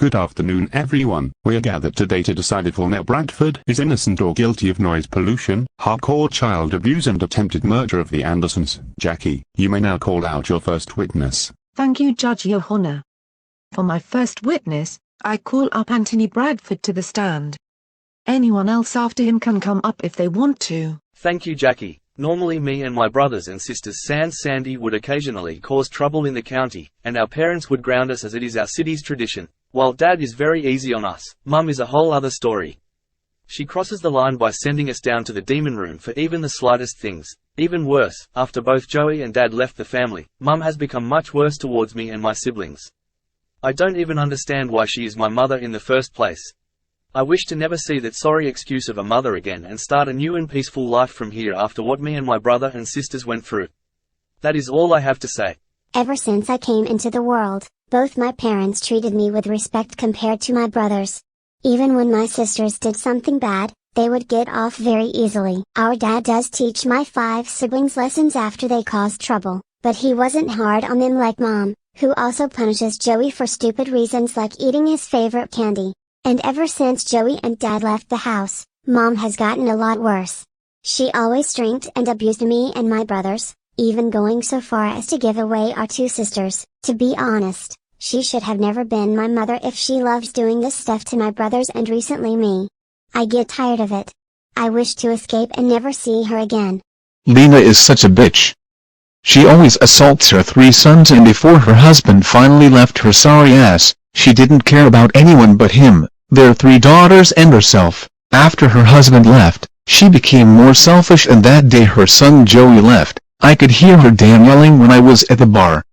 Good afternoon everyone, we're gathered today to decide if Lena Bradford is innocent or guilty of noise pollution, hardcore child abuse and attempted murder of the Andersons. Jackie, you may now call out your first witness. Thank you, Judge Your Honor. For my first witness, I call up Anthony Bradford to the stand. Anyone else after him can come up if they want to. Thank you, Jackie. Normally me and my brothers and sisters Sandy would occasionally cause trouble in the county, and our parents would ground us as it is our city's tradition. While Dad is very easy on us, Mum is a whole other story. She crosses the line by sending us down to the demon room for even the slightest things. Even worse, after both Joey and Dad left the family, Mum has become much worse towards me and my siblings. I don't even understand why she is my mother in the first place. I wish to never see that sorry excuse of a mother again and start a new and peaceful life from here after what me and my brother and sisters went through. That is all I have to say. Ever since I came into the world, both my parents treated me with respect compared to my brothers. Even when my sisters did something bad, they would get off very easily. Our dad does teach my 5 siblings lessons after they caused trouble, but he wasn't hard on them like Mom, who also punishes Joey for stupid reasons like eating his favorite candy. And ever since Joey and Dad left the house, Mom has gotten a lot worse. She always drank and abused me and my brothers, even going so far as to give away our 2 sisters. To be honest, she should have never been my mother if she loves doing this stuff to my brothers and recently me. I get tired of it. I wish to escape and never see her again. Lena is such a bitch. She always assaults her 3 sons, and before her husband finally left her sorry ass, she didn't care about anyone but him, their 3 daughters and herself. After her husband left, she became more selfish, and that day her son Joey left, I could hear her damn yelling when I was at the bar.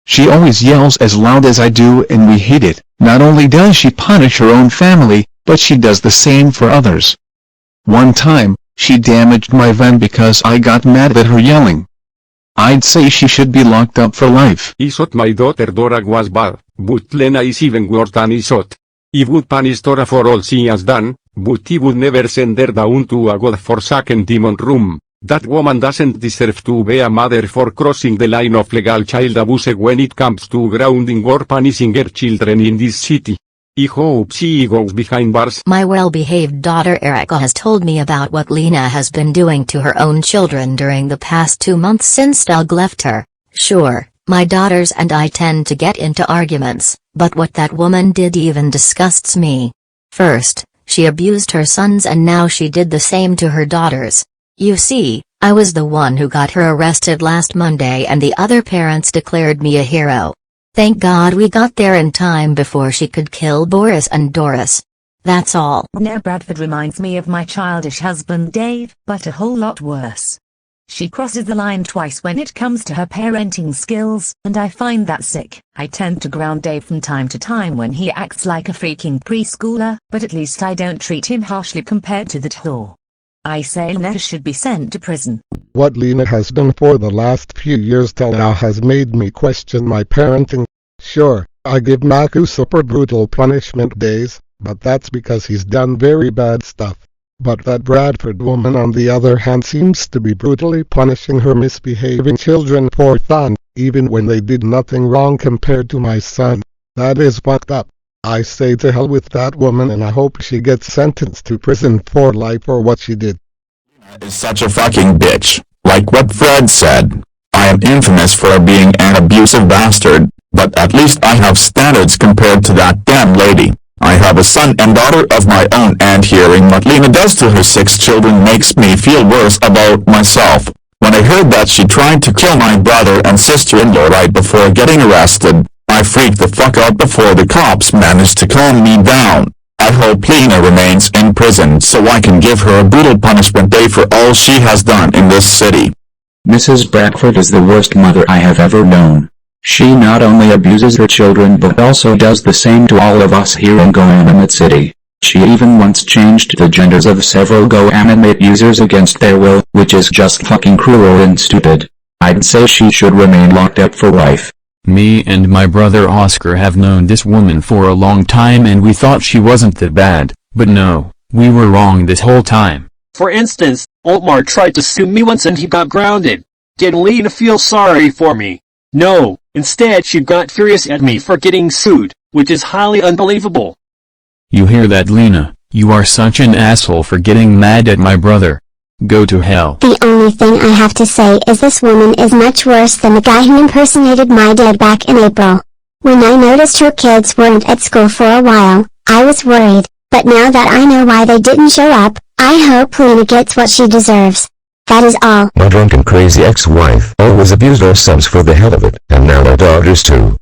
She always yells as loud as I do and we hate it. Not only does she punish her own family, but she does the same for others. One time, she damaged my van because I got mad at her yelling. I'd say she should be locked up for life. Isot my daughter Dora was bad, but Lena is even worse than Isot. He would punish Dora for all she has done, but he would never send her down to a god-forsaken demon room. That woman doesn't deserve to be a mother for crossing the line of legal child abuse when it comes to grounding or punishing her children in this city. I hope she goes behind bars. My well-behaved daughter Erica has told me about what Lena has been doing to her own children during the past 2 months since Doug left her. Sure, my daughters and I tend to get into arguments, but what that woman did even disgusts me. First, she abused her sons and now she did the same to her daughters. You see, I was the one who got her arrested last Monday and the other parents declared me a hero. Thank God we got there in time before she could kill Boris and Doris. That's all. Lena Bradford reminds me of my childish husband Dave, but a whole lot worse. She crosses the line twice when it comes to her parenting skills, and I find that sick. I tend to ground Dave from time to time when he acts like a freaking preschooler, but at least I don't treat him harshly compared to that whore. I say Lena should be sent to prison. What Lena has done for the last few years till now has made me question my parenting. Sure, I give Maku super brutal punishment days, but that's because he's done very bad stuff. But that Bradford woman on the other hand seems to be brutally punishing her misbehaving children for fun, even when they did nothing wrong compared to my son. That is fucked up. I say to hell with that woman, and I hope she gets sentenced to prison for life for what she did. Is such a fucking bitch. Like what Fred said, I am infamous for being an abusive bastard, but at least I have standards compared to that damn lady. I have a son and daughter of my own, and hearing what Lena does to her 6 children makes me feel worse about myself. When I heard that she tried to kill my brother and sister-in-law right before getting arrested, I freaked the fuck out before the cops managed to calm me down. I hope Lena remains in prison so I can give her a brutal punishment day for all she has done in this city. Mrs. Bradford is the worst mother I have ever known. She not only abuses her children but also does the same to all of us here in GoAnimate City. She even once changed the genders of several GoAnimate users against their will, which is just fucking cruel and stupid. I'd say she should remain locked up for life. Me and my brother Oscar have known this woman for a long time and we thought she wasn't that bad, but no, we were wrong this whole time. For instance, Otmar tried to sue me once and he got grounded. Did Lena feel sorry for me? No, instead she got furious at me for getting sued. which is highly unbelievable. You hear that, Lena? You are such an asshole for getting mad at my brother. Go to hell. The only thing I have to say is this woman is much worse than the guy who impersonated my dad back in April. When I noticed her kids weren't at school for a while, I was worried, but now that I know why they didn't show up, I hope Lena gets what she deserves. That is all. My drunken crazy ex-wife always abused our sons for the hell of it, and now our daughters too.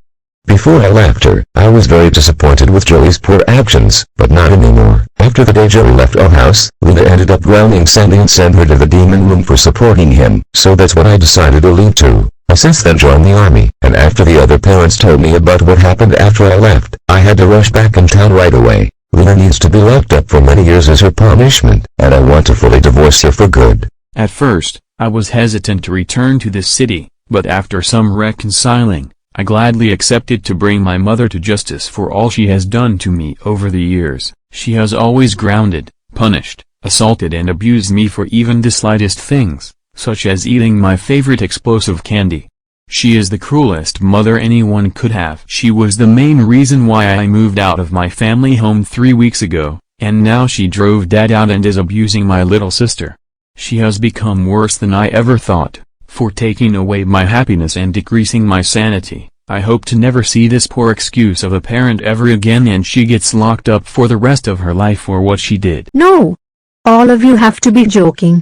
Before I left her, I was very disappointed with Joey's poor actions, but not anymore. After the day Joey left our house, Lena ended up grounding Sandy and sent her to the demon room for supporting him, so that's when I decided to leave too. I since then joined the army, and after the other parents told me about what happened after I left, I had to rush back in town right away. Lena needs to be locked up for many years as her punishment, and I want to fully divorce her for good. At first, I was hesitant to return to this city, but after some reconciling, I gladly accepted to bring my mother to justice for all she has done to me over the years. She has always grounded, punished, assaulted and abused me for even the slightest things, such as eating my favorite explosive candy. She is the cruelest mother anyone could have. She was the main reason why I moved out of my family home 3 weeks ago, and now she drove Dad out and is abusing my little sister. She has become worse than I ever thought, for taking away my happiness and decreasing my sanity. I hope to never see this poor excuse of a parent ever again, and she gets locked up for the rest of her life for what she did. No! All of you have to be joking.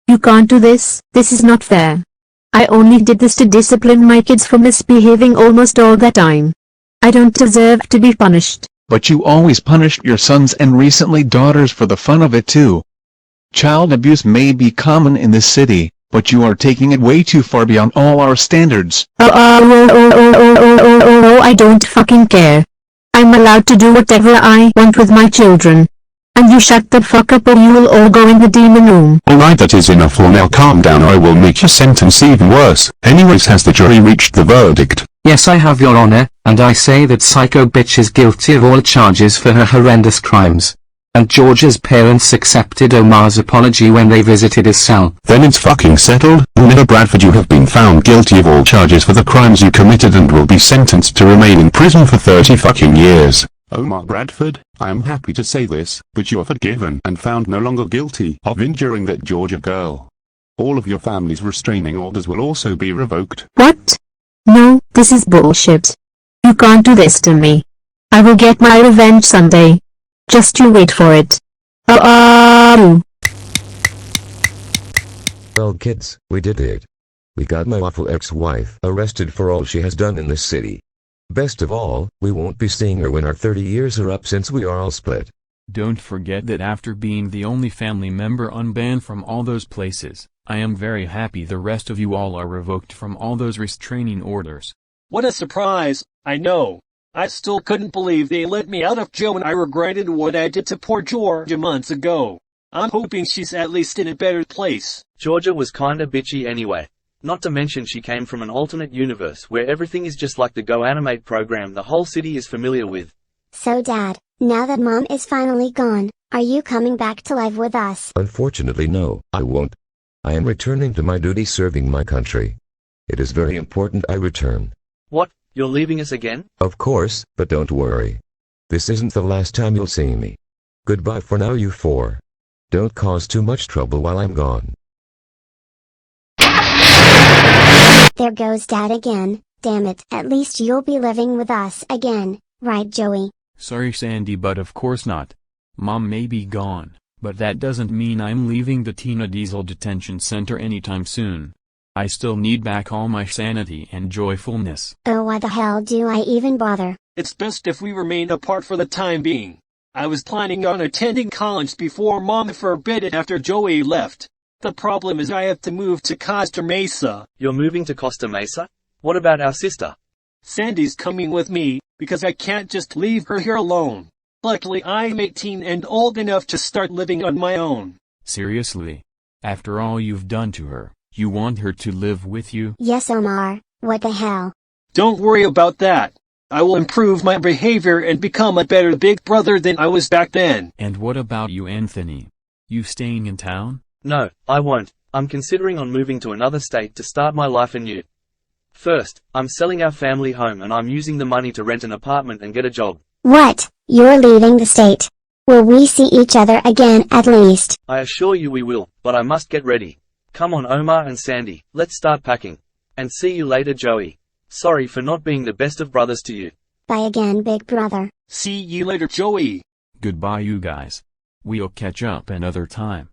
You can't do this. This is not fair. I only did this to discipline my kids for misbehaving almost all the time. I don't deserve to be punished. But you always punished your sons and recently daughters for the fun of it too. Child abuse may be common in this city, but you are taking it way too far beyond all our standards. I don't fucking care. I'm allowed to do whatever I want with my children. And you shut the fuck up or you will all go in the demon room. Alright, that is enough for now. Calm down or I will make your sentence even worse. Anyways, has the jury reached the verdict? Yes, I have, Your Honor, and I say that Psycho Bitch is guilty of all charges for her horrendous crimes. And George's parents accepted Omar's apology when they visited his cell. Then it's fucking settled. Lena Bradford, you have been found guilty of all charges for the crimes you committed and will be sentenced to remain in prison for 30 fucking years. Omar Bradford, I am happy to say this, but you are forgiven and found no longer guilty of injuring that Georgia girl. All of your family's restraining orders will also be revoked. What? No, this is bullshit. You can't do this to me. I will get my revenge someday. Just you wait for it. Well kids, we did it. We got my awful ex-wife arrested for all she has done in this city. Best of all, we won't be seeing her when our 30 years are up since we are all split. Don't forget that after being the only family member unbanned from all those places, I am very happy the rest of you all are revoked from all those restraining orders. What a surprise, I know. I still couldn't believe they let me out of jail when I regretted what I did to poor Georgia months ago. I'm hoping she's at least in a better place. Georgia was kinda bitchy anyway. Not to mention she came from an alternate universe where everything is just like the GoAnimate program the whole city is familiar with. So Dad, now that Mom is finally gone, are you coming back to live with us? Unfortunately no, I won't. I am returning to my duty serving my country. It is very important I return. What? You're leaving us again? Of course, but don't worry. This isn't the last time you'll see me. Goodbye for now, you four. Don't cause too much trouble while I'm gone. There goes Dad again. Damn it. At least you'll be living with us again, right Joey? Sorry Sandy, but of course not. Mom may be gone, but that doesn't mean I'm leaving the Tina Diesel detention center anytime soon. I still need back all my sanity and joyfulness. Oh, why the hell do I even bother? It's best if we remain apart for the time being. I was planning on attending college before Mom forbid it after Joey left. The problem is I have to move to Costa Mesa. You're moving to Costa Mesa? What about our sister? Sandy's coming with me, because I can't just leave her here alone. Luckily I'm 18 and old enough to start living on my own. Seriously? After all you've done to her, you want her to live with you? Yes Omar, what the hell? Don't worry about that. I will improve my behavior and become a better big brother than I was back then. And what about you, Anthony? You staying in town? No, I won't. I'm considering on moving to another state to start my life anew. First, I'm selling our family home and I'm using the money to rent an apartment and get a job. What? You're leaving the state? Will we see each other again at least? I assure you we will, but I must get ready. Come on Omar and Sandy, let's start packing. And see you later Joey. Sorry for not being the best of brothers to you. Bye again big brother. See you later Joey. Goodbye you guys. We'll catch up another time.